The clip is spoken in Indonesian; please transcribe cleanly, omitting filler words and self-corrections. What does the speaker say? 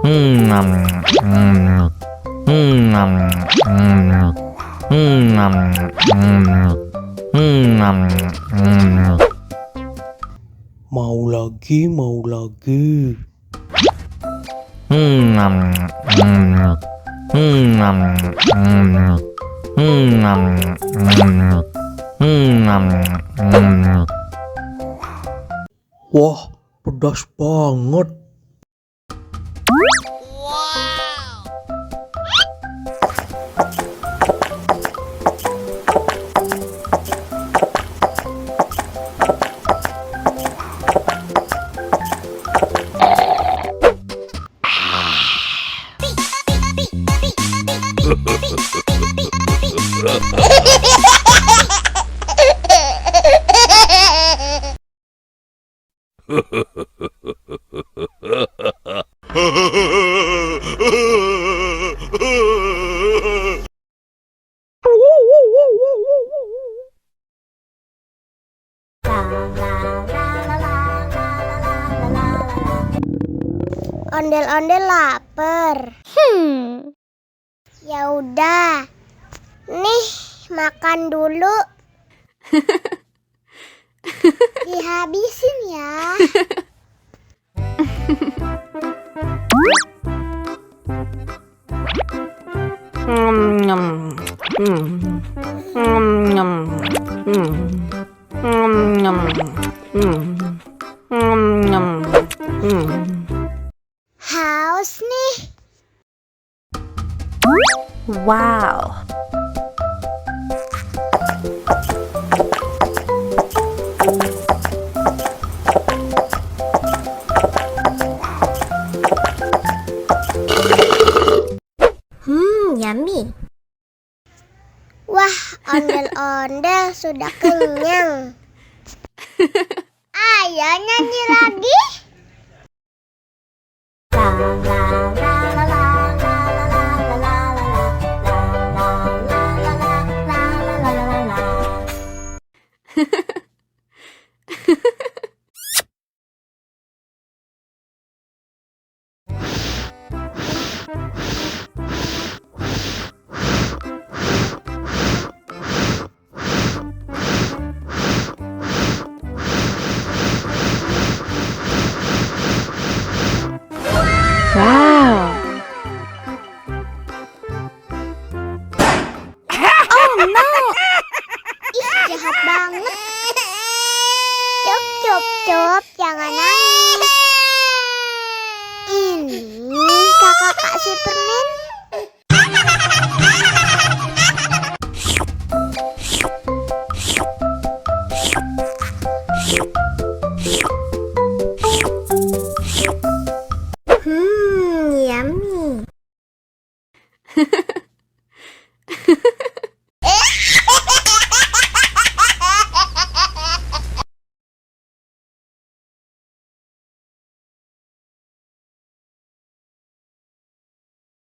Mau lagi, mau lagi. Wah, pedas banget. Ondel-ondel lapar. Ya udah. Nih, makan dulu. Dihabisin ya. Haus nih. Wow. Yummy. Wah, ondel-ondel sudah kenyang. Ayo nyanyi lagi. Wow. Oh no. Ih, jahat banget. Cup, jangan nangis. Ini kakak kasih permen.